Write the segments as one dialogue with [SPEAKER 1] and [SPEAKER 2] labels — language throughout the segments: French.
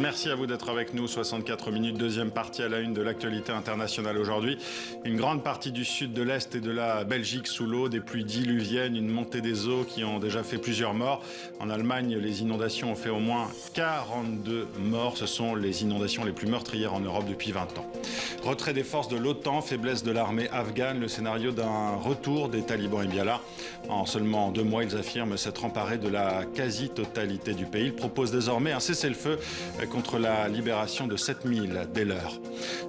[SPEAKER 1] Merci à vous d'être avec nous. 64 minutes, deuxième partie à la une de l'actualité internationale aujourd'hui. Une grande partie du sud, de l'Est et de la Belgique sous l'eau, des pluies diluviennes, une montée des eaux qui ont déjà fait plusieurs morts. En Allemagne, les inondations ont fait au moins 42 morts. Ce sont les inondations les plus meurtrières en Europe depuis 20 ans. Retrait des forces de l'OTAN, faiblesse de l'armée afghane, le scénario d'un retour des talibans est bien là. En seulement 2 mois, ils affirment s'être emparés de la quasi-totalité du pays. Ils proposent désormais un cessez-le-feu contre la libération de 7000 des leurs.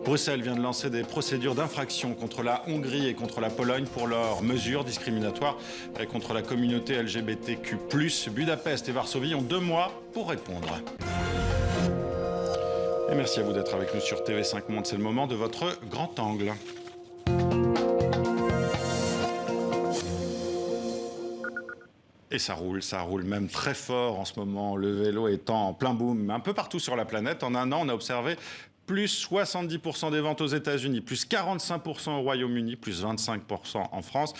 [SPEAKER 1] Bruxelles vient de lancer des procédures d'infraction contre la Hongrie et contre la Pologne pour leurs mesures discriminatoires contre la communauté LGBTQ+. Budapest et Varsovie ont 2 mois pour répondre. Et merci à vous d'être avec nous sur TV5 Monde. C'est le moment de votre grand angle. Et ça roule même très fort en ce moment. Le vélo étant en plein boom un peu partout sur la planète. En un an, on a observé plus 70% des ventes aux États-Unis, plus 45% au Royaume-Uni, plus 25% en France.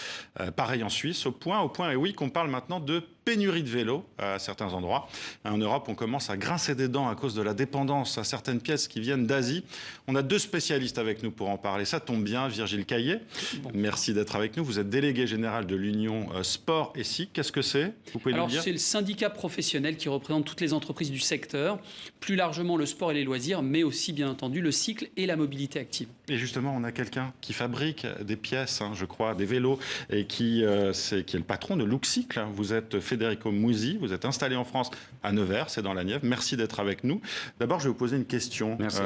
[SPEAKER 1] Pareil en Suisse, au point, et oui, qu'on parle maintenant de pénurie de vélos à certains endroits. En Europe, on commence à grincer des dents à cause de la dépendance à certaines pièces qui viennent d'Asie. On a 2 spécialistes avec nous pour en parler. Ça tombe bien, Virgile Caillet. Bon. Merci d'être avec nous. Vous êtes délégué général de l'Union Sport et SIC. Qu'est-ce que c'est? Vous pouvez nous le dire?
[SPEAKER 2] C'est le syndicat professionnel qui représente toutes les entreprises du secteur, plus largement le sport et les loisirs, mais aussi, bien entendu, le cycle et la mobilité active.
[SPEAKER 1] Et justement, on a quelqu'un qui fabrique des pièces, je crois, des vélos, et qui est le patron de Luxcycle. Vous êtes Federico Musi, vous êtes installé en France à Nevers, c'est dans la Nièvre. Merci d'être avec nous. D'abord, je vais vous poser une question.
[SPEAKER 3] Merci.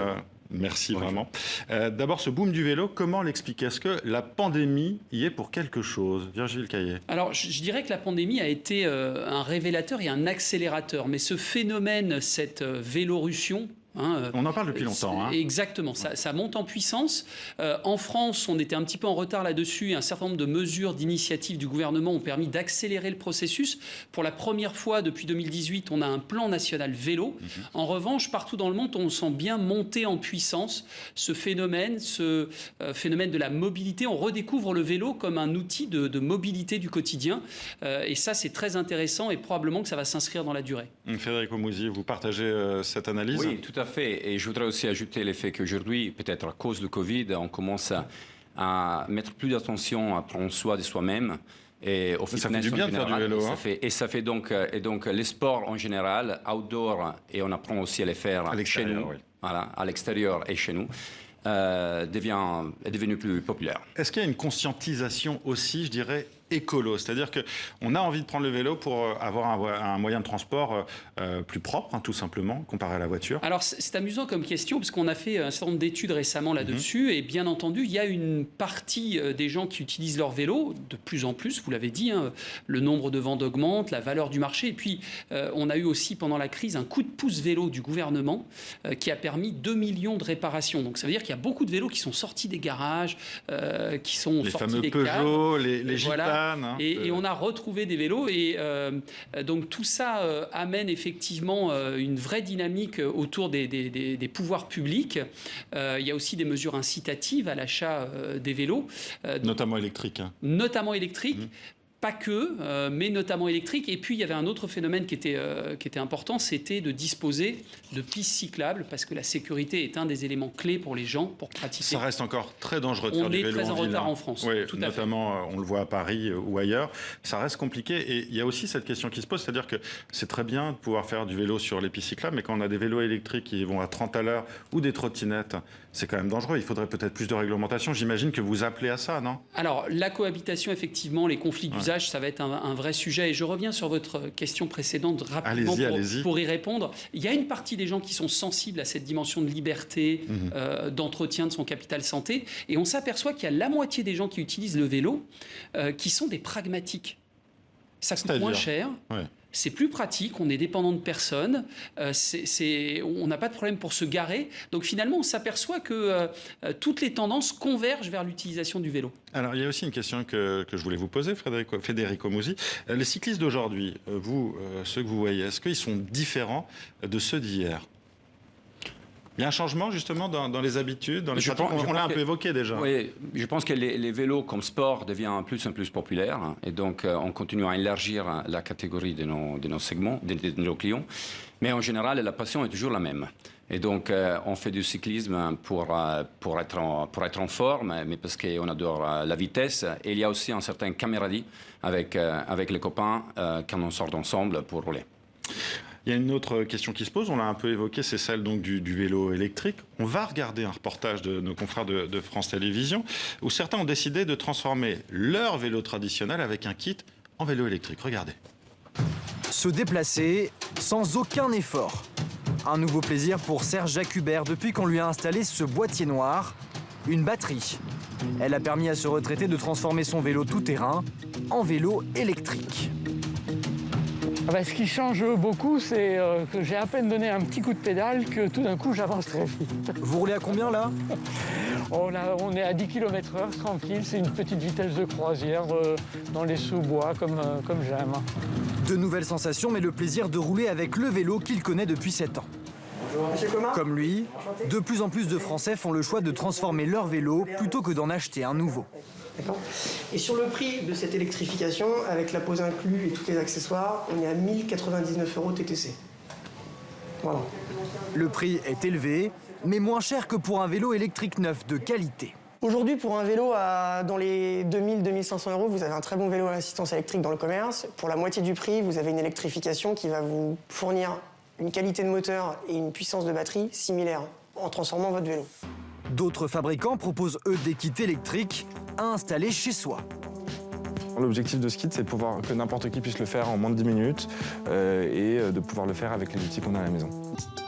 [SPEAKER 1] Merci vraiment. D'abord, ce boom du vélo, comment l'expliquer? Est-ce que la pandémie y est pour quelque chose? Virgile Caillet.
[SPEAKER 2] Alors, je dirais que la pandémie a été un révélateur et un accélérateur. Mais ce phénomène, cette vélorussion,
[SPEAKER 1] on en parle depuis longtemps.
[SPEAKER 2] Exactement, ça monte en puissance. En France, on était un petit peu en retard là-dessus. Un certain nombre de mesures, d'initiatives du gouvernement ont permis d'accélérer le processus. Pour la première fois depuis 2018, on a un plan national vélo. En revanche, partout dans le monde, on sent bien monter en puissance ce phénomène de la mobilité. On redécouvre le vélo comme un outil de mobilité du quotidien. Et ça, c'est très intéressant et probablement que ça va s'inscrire dans la durée.
[SPEAKER 1] Federico Musi, vous partagez cette analyse?
[SPEAKER 3] Oui, tout à fait. Et je voudrais aussi ajouter le fait qu'aujourd'hui, peut-être à cause du Covid, on commence à mettre plus d'attention à prendre soin de soi-même. Et au
[SPEAKER 1] ça fait du bien de faire du vélo.
[SPEAKER 3] Ça fait donc les sports en général, outdoor, et on apprend aussi à les faire chez nous, voilà, à l'extérieur et chez nous. Est devenu plus populaire.
[SPEAKER 1] Est-ce qu'il y a une conscientisation aussi, je dirais, écolo? C'est-à-dire qu'on a envie de prendre le vélo pour avoir un moyen de transport plus propre, tout simplement, comparé à la voiture.
[SPEAKER 2] Alors, c'est amusant comme question, parce qu'on a fait un certain nombre d'études récemment là-dessus, et bien entendu, il y a une partie des gens qui utilisent leur vélo, de plus en plus, vous l'avez dit, le nombre de ventes augmente, la valeur du marché, et puis on a eu aussi pendant la crise un coup de pouce vélo du gouvernement qui a permis 2 millions de réparations. Donc ça veut dire qu'il y a beaucoup de vélos qui sont sortis des garages, qui sont sortis des caves.
[SPEAKER 1] Les fameux Peugeot, les Gitanes.
[SPEAKER 2] Et on a retrouvé des vélos et donc tout ça amène effectivement une vraie dynamique autour des pouvoirs publics. Il y a aussi des mesures incitatives à l'achat des vélos.
[SPEAKER 1] Notamment électriques.
[SPEAKER 2] Notamment électriques. Pas que, mais notamment électrique. Et puis, il y avait un autre phénomène qui était important, c'était de disposer de pistes cyclables, parce que la sécurité est un des éléments clés pour les gens, pour pratiquer.
[SPEAKER 1] Ça reste encore très dangereux de faire du vélo en ville.
[SPEAKER 2] On est très en retard en France.
[SPEAKER 1] Oui, notamment, on le voit à Paris ou ailleurs. Ça reste compliqué. Et il y a aussi cette question qui se pose, c'est-à-dire que c'est très bien de pouvoir faire du vélo sur les pistes cyclables, mais quand on a des vélos électriques qui vont à 30 à l'heure ou des trottinettes, c'est quand même dangereux. Il faudrait peut-être plus de réglementation. J'imagine que vous appelez à ça, non?
[SPEAKER 2] Alors, la cohabitation, effectivement, les conflits d'usage, ça va être un vrai sujet. Et je reviens sur votre question précédente rapidement pour y répondre. Il y a une partie des gens qui sont sensibles à cette dimension de liberté, d'entretien de son capital santé. Et on s'aperçoit qu'il y a la moitié des gens qui utilisent le vélo qui sont des pragmatiques. Ça coûte moins cher. C'est plus pratique, on est dépendant de personne, on n'a pas de problème pour se garer. Donc finalement, on s'aperçoit que toutes les tendances convergent vers l'utilisation du vélo.
[SPEAKER 1] Alors, il y a aussi une question que je voulais vous poser, Federico Musi. Les cyclistes d'aujourd'hui, ceux que vous voyez, est-ce qu'ils sont différents de ceux d'hier? Il y a un changement justement dans les habitudes, dans les pratiques. On l'a un peu évoqué déjà.
[SPEAKER 3] Oui, je pense que les vélos comme sport deviennent plus en plus populaires. Et donc, on continue à élargir la catégorie de nos segments, de nos clients. Mais en général, la passion est toujours la même. Et donc, on fait du cyclisme pour être en forme, mais parce qu'on adore la vitesse. Et il y a aussi un certain camaraderie avec les copains quand on sort ensemble pour rouler.
[SPEAKER 1] Il y a une autre question qui se pose, on l'a un peu évoqué, c'est celle donc du vélo électrique. On va regarder un reportage de nos confrères de France Télévisions où certains ont décidé de transformer leur vélo traditionnel avec un kit en vélo électrique. Regardez.
[SPEAKER 4] Se déplacer sans aucun effort. Un nouveau plaisir pour Serge Jacubert depuis qu'on lui a installé ce boîtier noir, une batterie. Elle a permis à ce retraité de transformer son vélo tout-terrain en vélo électrique.
[SPEAKER 5] Ce qui change beaucoup, c'est que j'ai à peine donné un petit coup de pédale que tout d'un coup, j'avance très vite.
[SPEAKER 4] Vous roulez à combien là?
[SPEAKER 5] On est à 10 km/h, tranquille. C'est une petite vitesse de croisière dans les sous-bois, comme j'aime.
[SPEAKER 4] De nouvelles sensations, mais le plaisir de rouler avec le vélo qu'il connaît depuis 7 ans. Comme lui, de plus en plus de Français font le choix de transformer leur vélo plutôt que d'en acheter un nouveau.
[SPEAKER 6] Et sur le prix de cette électrification, avec la pose inclus et tous les accessoires, on est à 1099 € TTC. Voilà.
[SPEAKER 4] Le prix est élevé, mais moins cher que pour un vélo électrique neuf de qualité.
[SPEAKER 6] Aujourd'hui, pour un vélo dans les 2000-2500 €, vous avez un très bon vélo à l'assistance électrique dans le commerce. Pour la moitié du prix, vous avez une électrification qui va vous fournir une qualité de moteur et une puissance de batterie similaires en transformant votre vélo.
[SPEAKER 4] D'autres fabricants proposent, eux, des kits électriques à installer chez soi.
[SPEAKER 7] L'objectif de ce kit, c'est que n'importe qui puisse le faire en moins de 10 minutes et de pouvoir le faire avec les outils qu'on a à la maison.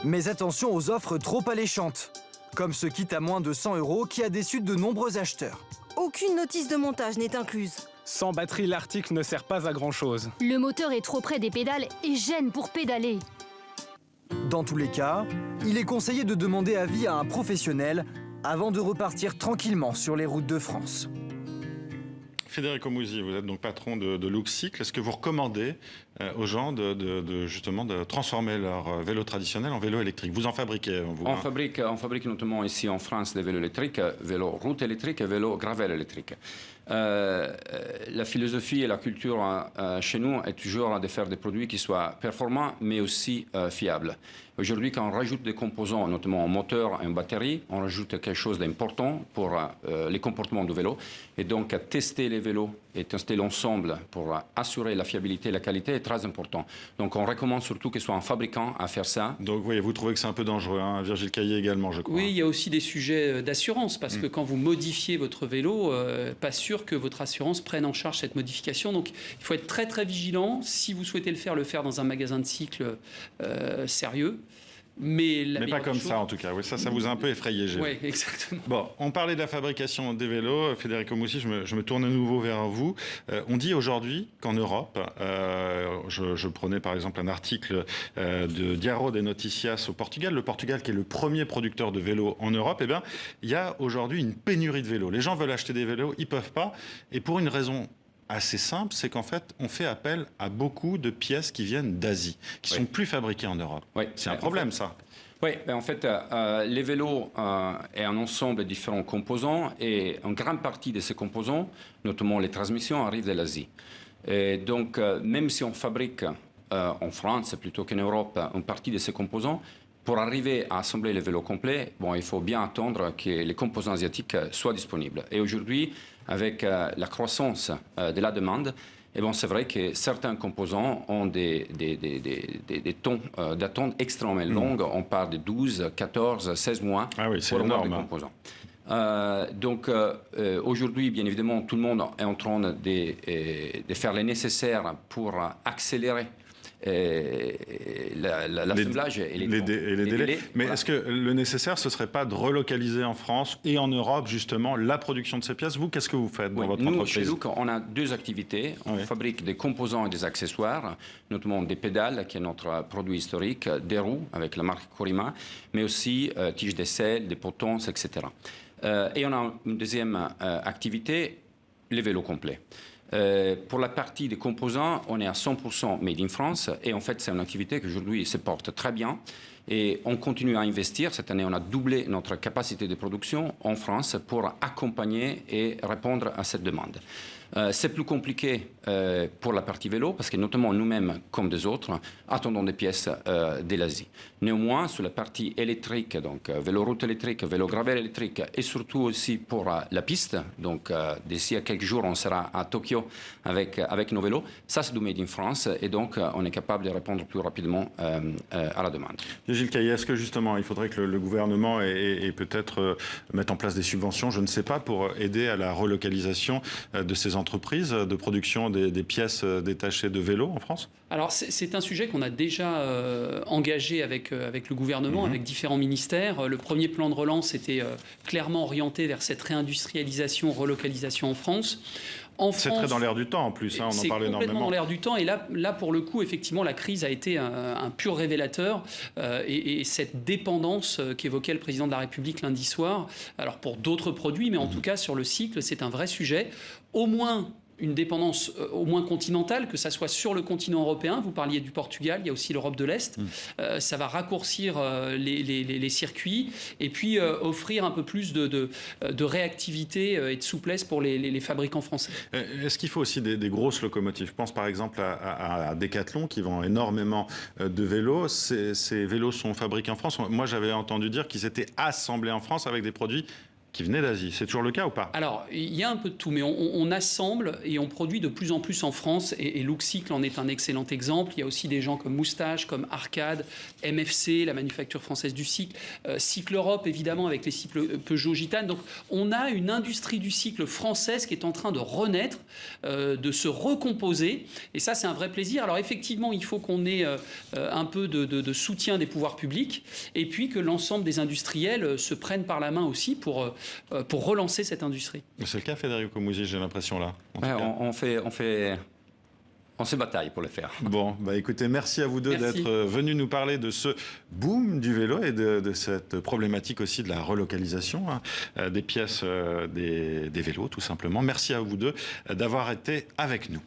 [SPEAKER 4] Mais attention aux offres trop alléchantes, comme ce kit à moins de 100 € qui a déçu de nombreux acheteurs.
[SPEAKER 8] Aucune notice de montage n'est incluse.
[SPEAKER 9] Sans batterie, l'article ne sert pas à grand-chose.
[SPEAKER 8] Le moteur est trop près des pédales et gêne pour pédaler.
[SPEAKER 4] Dans tous les cas, il est conseillé de demander avis à un professionnel avant de repartir tranquillement sur les routes de France.
[SPEAKER 1] Federico Musi, vous êtes donc patron de Luxcycle. Est-ce que vous recommandez aux gens justement de transformer leur vélo traditionnel en vélo électrique? Vous en fabriquez, vous?
[SPEAKER 3] On fabrique notamment ici en France des vélos électriques, vélos route électrique et vélos gravel électrique. La philosophie et la culture chez nous est toujours de faire des produits qui soient performants mais aussi fiables. Aujourd'hui, quand on rajoute des composants, notamment en moteur et en batterie, on rajoute quelque chose d'important pour les comportements du vélo. Et donc, tester les vélos et tester l'ensemble pour assurer la fiabilité et la qualité est très important. Donc, on recommande surtout que ce soit un fabricant à faire ça.
[SPEAKER 1] Donc, oui, vous trouvez que c'est un peu dangereux, hein? Virgile Caillé également, je crois.
[SPEAKER 2] Oui, il y a aussi des sujets d'assurance, parce que quand vous modifiez votre vélo, pas sûr que votre assurance prenne en charge cette modification. Donc, il faut être très, très vigilant. Si vous souhaitez le faire dans un magasin de cycle sérieux. Mais
[SPEAKER 1] pas comme ça, en tout cas. Oui, ça vous a un peu effrayé.
[SPEAKER 2] Oui, exactement.
[SPEAKER 1] Bon, on parlait de la fabrication des vélos. Federico Musi, je me tourne à nouveau vers vous. On dit aujourd'hui qu'en Europe, je prenais par exemple un article de Diário de Notícias au Portugal. Le Portugal, qui est le premier producteur de vélos en Europe, eh bien, il y a aujourd'hui une pénurie de vélos. Les gens veulent acheter des vélos, ils ne peuvent pas. Et pour une raison assez simple, c'est qu'en fait, on fait appel à beaucoup de pièces qui viennent d'Asie, qui sont plus fabriquées en Europe.
[SPEAKER 3] Oui.
[SPEAKER 1] C'est un problème, ça.
[SPEAKER 3] Oui, en fait, les vélos est un ensemble de différents composants et une grande partie de ces composants, notamment les transmissions, arrivent de l'Asie. Et donc, même si on fabrique en France plutôt qu'en Europe une partie de ces composants, pour arriver à assembler les vélos complets, il faut bien attendre que les composants asiatiques soient disponibles. Et aujourd'hui, avec la croissance de la demande, c'est vrai que certains composants ont des temps d'attente extrêmement longues. On parle de 12, 14, 16 mois
[SPEAKER 1] pour avoir des
[SPEAKER 3] composants. Donc aujourd'hui, bien évidemment, tout le monde est en train de faire le nécessaire pour accélérer l'assemblage et les délais.
[SPEAKER 1] Mais est-ce que le nécessaire, ce ne serait pas de relocaliser en France et en Europe, justement, la production de ces pièces? Vous, qu'est-ce que vous faites dans votre entreprise?
[SPEAKER 3] Chez Look, on a deux activités. On fabrique des composants et des accessoires, notamment des pédales, qui est notre produit historique, des roues, avec la marque Corima, mais aussi tiges d'aisselle, des potences, etc. Et on a une deuxième activité, les vélos complets. Pour la partie des composants, on est à 100% made in France et en fait c'est une activité qui aujourd'hui se porte très bien Et on continue à investir. Cette année, on a doublé notre capacité de production en France pour accompagner et répondre à cette demande. C'est plus compliqué pour la partie vélo parce que notamment nous-mêmes, comme des autres, attendons des pièces de l'Asie. Néanmoins, sur la partie électrique, donc vélo-route électrique, vélo-gravel électrique et surtout aussi pour la piste, donc d'ici à quelques jours, on sera à Tokyo avec nos vélos. Ça, c'est du Made in France et donc on est capable de répondre plus rapidement à la demande.
[SPEAKER 1] Gilles Caillet, est-ce que justement, il faudrait que le gouvernement et peut-être mette en place des subventions, je ne sais pas, pour aider à la relocalisation de ces entreprises de production des pièces détachées de vélos en France?
[SPEAKER 2] Alors c'est un sujet qu'on a déjà engagé avec le gouvernement, avec différents ministères. Le premier plan de relance était clairement orienté vers cette réindustrialisation, relocalisation en France.
[SPEAKER 1] C'est très dans l'air du temps en plus, hein, on en parle énormément.
[SPEAKER 2] C'est complètement dans l'air du temps et là pour le coup effectivement la crise a été un pur révélateur et cette dépendance qu'évoquait le président de la République lundi soir, alors pour d'autres produits mais en tout cas sur le cycle c'est un vrai sujet, au moins une dépendance au moins continentale, que ça soit sur le continent européen, vous parliez du Portugal, il y a aussi l'Europe de l'Est, ça va raccourcir les circuits et puis offrir un peu plus de réactivité et de souplesse pour les fabricants français.
[SPEAKER 1] Est-ce qu'il faut aussi des grosses locomotives? Je pense par exemple à Decathlon qui vend énormément de vélos. Ces vélos sont fabriqués en France. Moi j'avais entendu dire qu'ils étaient assemblés en France avec des produits qui venaient d'Asie. C'est toujours le cas ou pas?
[SPEAKER 2] Alors, il y a un peu de tout, mais on assemble et on produit de plus en plus en France. Et Luxcycle en est un excellent exemple. Il y a aussi des gens comme Moustache, comme Arcade, MFC, la manufacture française du cycle, Cycle Europe, évidemment, avec les cycles Peugeot Gitane. Donc, on a une industrie du cycle française qui est en train de renaître, de se recomposer. Et ça, c'est un vrai plaisir. Alors, effectivement, il faut qu'on ait un peu de soutien des pouvoirs publics et puis que l'ensemble des industriels se prennent par la main aussi pour relancer cette industrie.
[SPEAKER 1] C'est le cas, Federico Musi, j'ai l'impression là.
[SPEAKER 3] On se bataille pour le faire.
[SPEAKER 1] Bon, bah écoutez, merci à vous deux d'être venus nous parler de ce boom du vélo et de cette problématique aussi de la relocalisation des pièces des vélos, tout simplement. Merci à vous deux d'avoir été avec nous.